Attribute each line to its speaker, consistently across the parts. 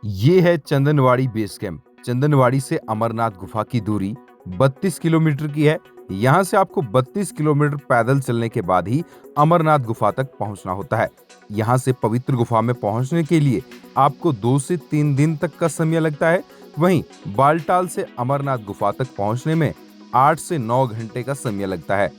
Speaker 1: ये है Chandanwadi base camp. Chandanwadi से अमरनाथ गुफा की दूरी 32 किलोमीटर की है। यहाँ से आपको 32 किलोमीटर पैदल चलने के बाद ही अमरनाथ गुफा तक पहुँचना होता है। यहाँ से पवित्र गुफा में पहुँचने के लिए आपको 2 से 3 दिन तक का समय लगता है। वहीं बालटाल से अमरनाथ गुफा तक पहुँचने में 8 से 9 घंटे का समय लगता है।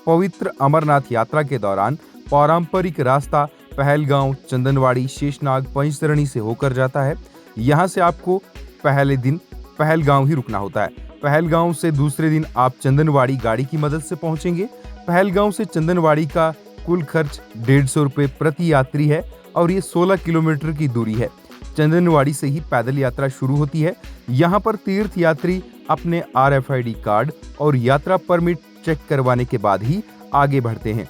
Speaker 1: पवित्र अमरनाथ यात्रा के दौरान पारंपरिक रास्ता पहलगांव, चंदनवाड़ी, शेषनाग, पंचतरणी से होकर जाता है। यहाँ से आपको पहले दिन पहलगांव ही रुकना होता है। पहलगांव से दूसरे दिन आप चंदनवाड़ी गाड़ी की मदद से पहुंचेंगे। पहलगांव से चंदनवाड़ी का कुल खर्च 150 रुपये प्रति यात्री है और ये 16 किलोमीटर की दूरी है। चंदनवाड़ी से ही पैदल यात्रा शुरू होती है। यहाँ पर तीर्थ यात्री अपने RFID कार्ड और यात्रा परमिट चेक करवाने के बाद ही आगे बढ़ते हैं।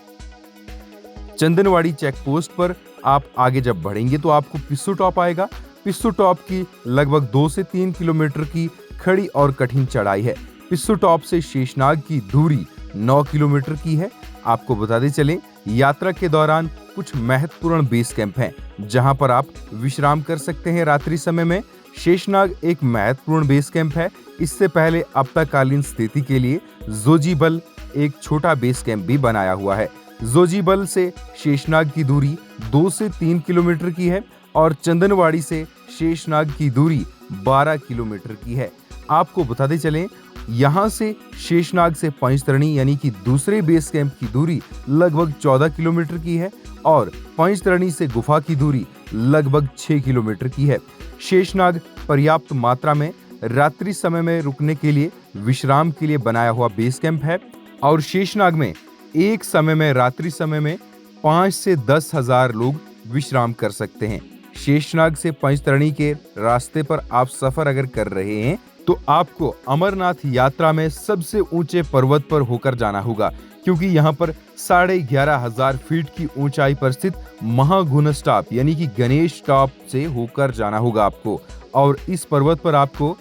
Speaker 1: चंदनवाड़ी चेक पोस्ट पर आप आगे जब बढ़ेंगे तो आपको पिस्सू टॉप आएगा। पिस्सू टॉप की लगभग 2 से 3 किलोमीटर की खड़ी और कठिन चढ़ाई है। पिस्सू टॉप से शेषनाग की दूरी 9 किलोमीटर की है। आपको बताते चलें, यात्रा के दौरान कुछ महत्वपूर्ण बेस कैंप हैं जहां पर आप विश्राम कर सकते हैं रात्रि समय में। शेषनाग एक महत्वपूर्ण बेस कैंप है। इससे पहले आपातकालीन स्थिति के लिए जोजीबल एक छोटा बेस कैंप भी बनाया हुआ है। जोजीबल से शेषनाग की दूरी 2 से 3 किलोमीटर की है और चंदनवाड़ी से शेषनाग की दूरी 12 किलोमीटर की है। आपको बताते चलें, यहाँ से शेषनाग से पंचतरणी यानी कि दूसरे बेस कैंप की दूरी लगभग 14 किलोमीटर की है और पंचतरणी से गुफा की दूरी लगभग 6 किलोमीटर की है। शेषनाग पर्याप्त मात्रा में रात्रि समय में रुकने के लिए विश्राम के लिए बनाया हुआ बेस कैंप है और शेषनाग में एक समय में रात्रि समय में 5 से 10 हजार लोग विश्राम कर सकते हैं। शेषनाग से पंचतरणी के रास्ते पर आप सफर अगर कर रहे हैं तो आपको अमरनाथ यात्रा में सबसे ऊंचे पर्वत पर होकर जाना होगा, क्योंकि यहाँ पर 11,500 फीट की ऊंचाई पर स्थित महागुणस टॉप यानी कि गणेश टॉप से होकर जाना होगा आपको। और इस पर्वत पर आपको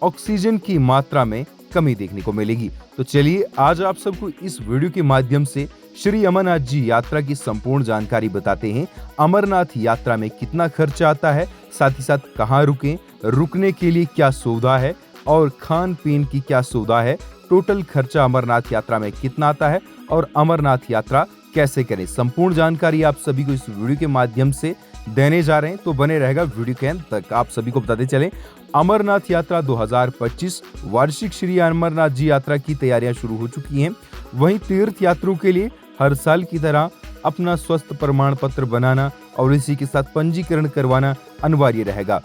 Speaker 1: ऑक्सीजन की मात्रा में कमी देखने को मिलेगी। तो चलिए आज आप सबको इस वीडियो के माध्यम से श्री अमरनाथ जी यात्रा की संपूर्ण जानकारी बताते हैं। अमरनाथ यात्रा में कितना खर्च आता है, साथ ही साथ कहाँ रुकें, रुकने के लिए क्या सुविधा है और खान पीन की क्या सुविधा है, टोटल खर्चा अमरनाथ यात्रा में कितना आता है और अमरनाथ यात्रा कैसे करें। संपूर्ण जानकारी आप सभी को इस वीडियो के माध्यम से देने जा रहे हैं, तो बने रहेगा वीडियो के अंत तक। आप सभी को बताते चलें, अमरनाथ यात्रा 2025 वार्षिक श्री अमरनाथ जी यात्रा की तैयारियां शुरू हो चुकी हैं। वहीं तीर्थ यात्रियों के लिए हर साल की तरह अपना स्वास्थ्य प्रमाण पत्र बनाना और इसी के साथ पंजीकरण करवाना अनिवार्य रहेगा।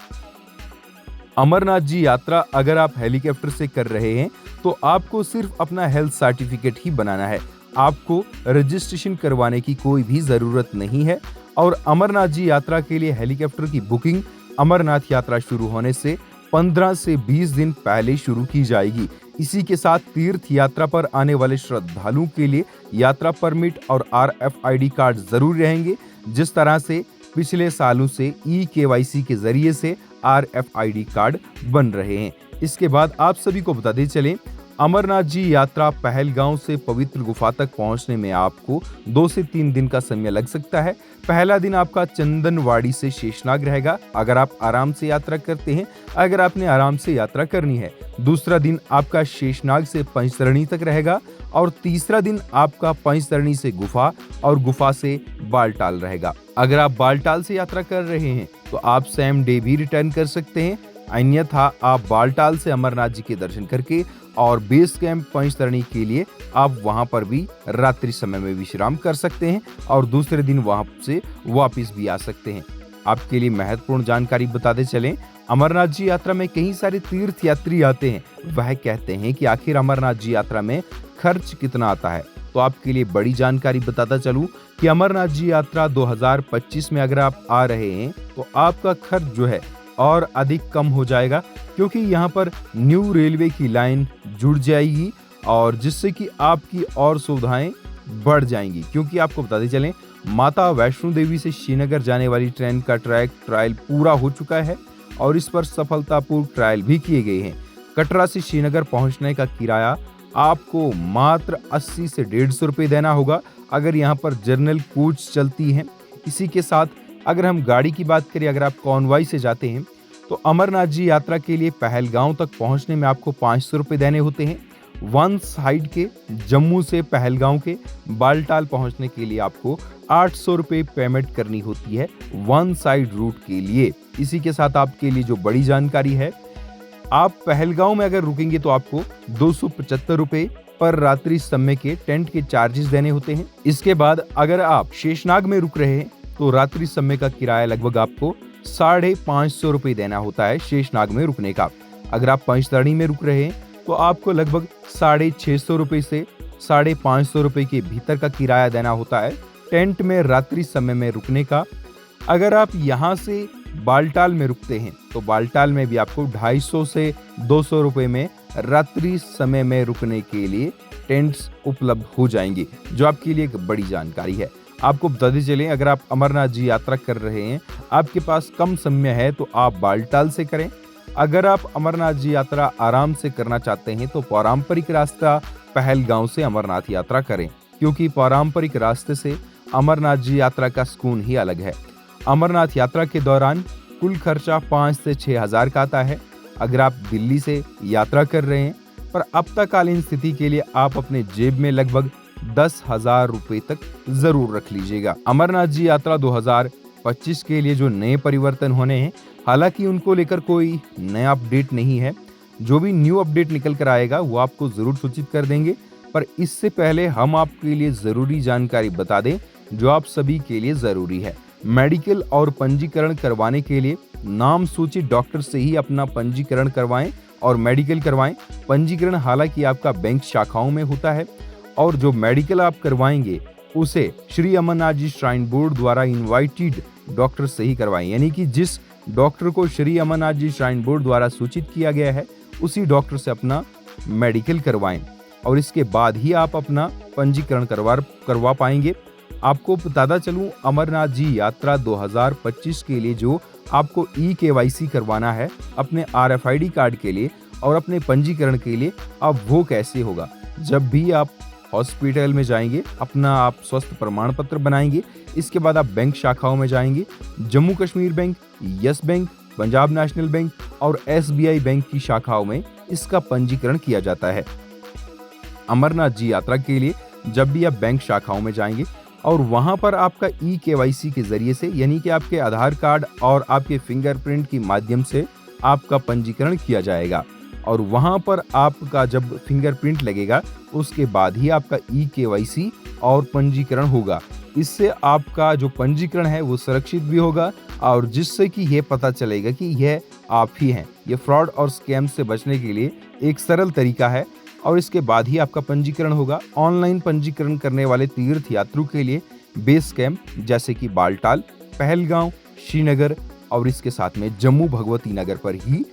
Speaker 1: अमरनाथ जी यात्रा अगर आप हेलीकॉप्टर से कर रहे हैं तो आपको सिर्फ अपना हेल्थ सर्टिफिकेट ही बनाना है। आपको रजिस्ट्रेशन करवाने की कोई भी जरूरत नहीं है और अमरनाथ जी यात्रा के लिए हेलीकॉप्टर की बुकिंग अमरनाथ यात्रा शुरू होने से 15 से 20 दिन पहले शुरू की जाएगी। इसी के साथ तीर्थ यात्रा पर आने वाले श्रद्धालुओं के लिए यात्रा परमिट और RFID कार्ड जरूर रहेंगे, जिस तरह से पिछले सालों से eKYC के जरिए से RFID कार्ड बन रहे हैं। इसके बाद आप सभी को बताते चलें, अमरनाथ जी यात्रा पहलगांव से पवित्र गुफा तक पहुंचने में आपको 2 से 3 दिन का समय लग सकता है। पहला दिन आपका चंदनवाड़ी से शेषनाग रहेगा अगर आप आराम से यात्रा करते हैं, अगर आपने आराम से यात्रा करनी है। दूसरा दिन आपका शेषनाग से पंचतरणी तक रहेगा और तीसरा दिन आपका पंचतरणी से गुफा और गुफा से बालटाल रहेगा। अगर आप बालटाल से यात्रा कर रहे हैं तो आप सेम डे भी रिटर्न कर सकते हैं, अन्यथा आप बालटाल से अमरनाथ जी के दर्शन करके और बेस कैंप पंचतरणी के लिए आप वहां पर भी रात्रि समय में विश्राम कर सकते हैं और दूसरे दिन वहां से वापस भी आ सकते हैं। आपके लिए महत्वपूर्ण जानकारी बताते चलें, अमरनाथ जी यात्रा में कई सारे तीर्थ यात्री आते हैं। वह कहते हैं कि आखिर अमरनाथ जी यात्रा में खर्च कितना आता है। तो आपके लिए बड़ी जानकारी बताता चलूं कि अमरनाथ जी यात्रा 2025 में अगर आप आ रहे हैं तो आपका खर्च जो है और अधिक कम हो जाएगा, क्योंकि यहाँ पर न्यू रेलवे की लाइन जुड़ जाएगी और जिससे कि आपकी और सुविधाएं बढ़ जाएंगी। क्योंकि आपको बताते चलें, माता वैष्णो देवी से श्रीनगर जाने वाली ट्रेन का ट्रायल पूरा हो चुका है और इस पर सफलतापूर्वक ट्रायल भी किए गए हैं। कटरा से श्रीनगर पहुंचने का किराया आपको मात्र 80 से 150 रुपये देना होगा अगर यहाँ पर जनरल कोच चलती हैं। इसी के साथ अगर हम गाड़ी की बात करें, अगर आप कॉन्वॉय से जाते हैं तो अमरनाथ जी यात्रा के लिए पहलगांव तक पहुंचने में आपको 500 रुपये देने होते हैं। वन साइड के जम्मू से पहलगांव के बालटाल पहुंचने के लिए आपको 800 रुपये पेमेंट करनी होती है वन साइड रूट के लिए। इसी के साथ आपके लिए जो बड़ी जानकारी है, आप पहलगांव में अगर रुकेंगे तो आपको 275 रुपये पर रात्रि समय के टेंट के चार्जेस देने होते हैं। इसके बाद अगर आप शेषनाग में रुक रहे हैं तो रात्रि समय का किराया लगभग आपको 550 रुपये देना होता है शेषनाग में रुकने का। अगर आप पंचतरणी में रुक रहे हैं तो आपको लगभग 650 रुपये से 550 रुपये के भीतर का किराया देना होता है टेंट में रात्रि समय में रुकने का। अगर आप यहाँ से बालटाल में रुकते हैं तो बालटाल में भी आपको 250 से 200 रुपये में रात्रि समय में रुकने के लिए टेंट्स उपलब्ध हो जाएंगे, जो आपके लिए एक बड़ी जानकारी है। आपको बताते चलें, अगर आप अमरनाथ जी यात्रा कर रहे हैं, आपके पास कम समय है तो आप बालटाल से करें। अगर आप अमरनाथ जी यात्रा आराम से करना चाहते हैं तो पारंपरिक रास्ता पहलगांव से अमरनाथ यात्रा करें, क्योंकि पारंपरिक रास्ते से अमरनाथ जी यात्रा का सुकून ही अलग है। अमरनाथ यात्रा के दौरान कुल खर्चा 5 से 6 हज़ार का आता है। अगर आप दिल्ली से यात्रा कर रहे हैं, पर आपातकालीन स्थिति के लिए आप अपने जेब में लगभग 10,000 रुपये तक जरूर रख लीजिएगा। अमरनाथ जी यात्रा 2025 के लिए जो नए परिवर्तन होने हैं, हालांकि उनको लेकर कोई नया अपडेट नहीं है। जो भी न्यू अपडेट निकल कर आएगा वो आपको जरूर सूचित कर देंगे, पर इससे पहले हम आपके लिए जरूरी जानकारी बता दें जो आप सभी के लिए जरूरी है। मेडिकल और पंजीकरण करवाने के लिए नाम सूचित डॉक्टर से ही अपना पंजीकरण करवाएं और मेडिकल करवाएं। पंजीकरण हालांकि आपका बैंक शाखाओं में होता है, और जो मेडिकल आप करवाएंगे उसे श्री अमरनाथ जी श्राइन बोर्ड द्वारा इनवाइटेड डॉक्टर से ही करवाएं, यानी कि जिस डॉक्टर को श्री अमरनाथ जी श्राइन बोर्ड द्वारा सूचित किया गया है उसी डॉक्टर से अपना मेडिकल करवाएं, और इसके बाद ही आप अपना पंजीकरण करवा पाएंगे। आपको बताता चलूं, अमरनाथ जी यात्रा 2025 के लिए जो आपको KYC करवाना है अपने RFID कार्ड के लिए और अपने पंजीकरण के लिए, अब वो कैसे होगा। जब भी आप हॉस्पिटल में जाएंगे, अपना आप स्वास्थ्य प्रमाण पत्र बनाएंगे, इसके बाद आप बैंक शाखाओं में जाएंगे। Jammu Kashmir bank, yes bank, Punjab national bank और SBI बैंक की शाखाओं में इसका पंजीकरण किया जाता है। अमरनाथ जी यात्रा के लिए जब भी आप बैंक शाखाओं में जाएंगे और वहां पर आपका KYC के जरिए से, यानी कि आपके आधार कार्ड और आपके फिंगरप्रिंट के माध्यम से आपका पंजीकरण किया जाएगा, और वहां पर आपका जब फिंगरप्रिंट लगेगा उसके बाद ही आपका KYC और पंजीकरण होगा। इससे आपका जो पंजीकरण है वो सुरक्षित भी होगा, और जिससे कि ये पता चलेगा कि यह आप ही हैं। ये फ्रॉड और स्कैम से बचने के लिए एक सरल तरीका है, और इसके बाद ही आपका पंजीकरण होगा। ऑनलाइन पंजीकरण करने वाले तीर्थ यात्रियों के लिए बेस कैंप जैसे कि बालटाल, पहलगांव, श्रीनगर और इसके साथ में जम्मू भगवती नगर पर ही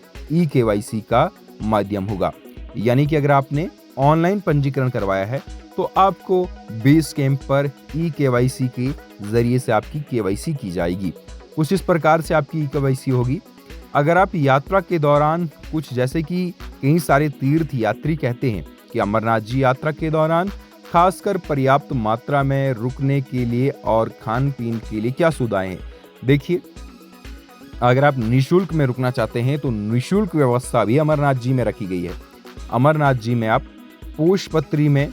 Speaker 1: KYC का माध्यम होगा। यानी कि अगर आपने ऑनलाइन पंजीकरण करवाया है तो आपको बेस कैंप पर KYC के जरिए से आपकी KYC की जाएगी। कुछ इस प्रकार से आपकी KYC होगी। अगर आप यात्रा के दौरान कुछ, जैसे कि कई सारे तीर्थ यात्री कहते हैं कि अमरनाथ जी यात्रा के दौरान खासकर पर्याप्त मात्रा में रुकने के लिए और खान पीन के लिए क्या सुविधाएं हैं। देखिए, अगर आप निःशुल्क में रुकना चाहते हैं तो निःशुल्क व्यवस्था भी अमरनाथ जी में रखी गई है। अमरनाथ जी में आप पुष्पत्री में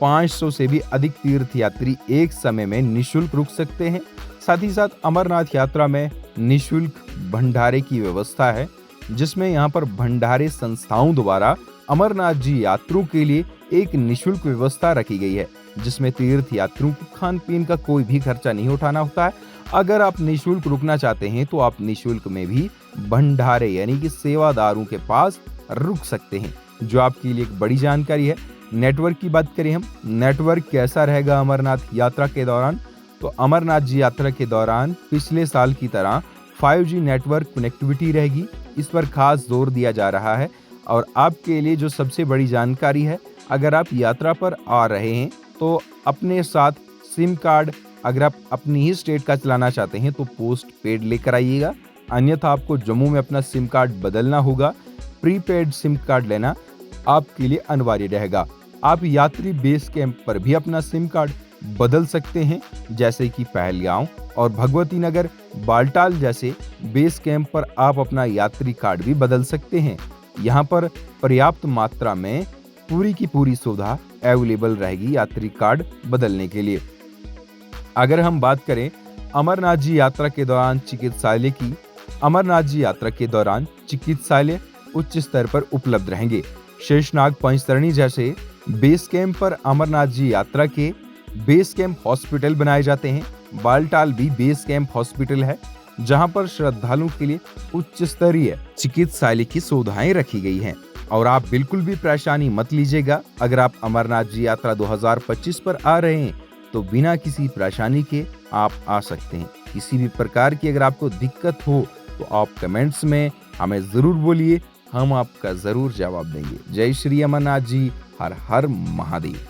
Speaker 1: 500 से भी अधिक तीर्थ यात्री एक समय में निःशुल्क रुक सकते हैं। साथ ही साथ अमरनाथ यात्रा में निःशुल्क भंडारे की व्यवस्था है, जिसमें यहाँ पर भंडारे संस्थाओं द्वारा अमरनाथ जी यात्रियों के लिए एक निःशुल्क व्यवस्था रखी गई है, जिसमें तीर्थ यात्रियों को खान पीन का कोई भी खर्चा नहीं उठाना होता है। अगर आप निःशुल्क रुकना चाहते हैं तो आप निःशुल्क में भी भंडारे यानी कि सेवादारों के पास रुक सकते हैं, जो आपके लिए एक बड़ी जानकारी है। नेटवर्क की बात करें हम, नेटवर्क कैसा रहेगा अमरनाथ यात्रा के दौरान, तो अमरनाथ जी यात्रा के दौरान पिछले साल की तरह 5G नेटवर्क कनेक्टिविटी रहेगी। इस पर खास जोर दिया जा रहा है। और आपके लिए जो सबसे बड़ी जानकारी है, अगर आप यात्रा पर आ रहे हैं तो अपने साथ सिम कार्ड, अगर आप अपनी ही स्टेट का चलाना चाहते हैं तो पोस्ट पेड लेकर आइएगा, अन्यथा आपको जम्मू में अपना सिम कार्ड बदलना होगा। प्रीपेड सिम कार्ड लेना आपके लिए अनिवार्य रहेगा। आप यात्री बेस कैंप पर भी अपना सिम कार्ड बदल सकते हैं, जैसे कि पहलगांव और भगवती नगर, बालटाल जैसे बेस कैंप पर आप अपना यात्री कार्ड भी बदल सकते हैं। यहाँ पर पर्याप्त मात्रा में पूरी की पूरी सुविधा अवेलेबल रहेगी यात्री कार्ड बदलने के लिए। अगर हम बात करें अमरनाथ जी यात्रा के दौरान चिकित्सालय की, अमरनाथ जी यात्रा के दौरान चिकित्सालय उच्च स्तर पर उपलब्ध रहेंगे। शेषनाग पंचतरणी जैसे बेस कैंप पर अमरनाथ जी यात्रा के बेस कैंप हॉस्पिटल बनाए जाते हैं। बालटाल भी बेस कैंप हॉस्पिटल है, जहां पर श्रद्धालुओं के लिए उच्च स्तरीय चिकित्सालय की सुविधाएं रखी गई हैं। और आप बिल्कुल भी परेशानी मत लीजिएगा, अगर आप अमरनाथ जी यात्रा 2025 पर आ रहे हैं तो बिना किसी परेशानी के आप आ सकते हैं। किसी भी प्रकार की अगर आपको दिक्कत हो तो आप कमेंट्स में हमें जरूर बोलिए, हम आपका जरूर जवाब देंगे। जय श्री अमरनाथ जी, हर हर महादेव।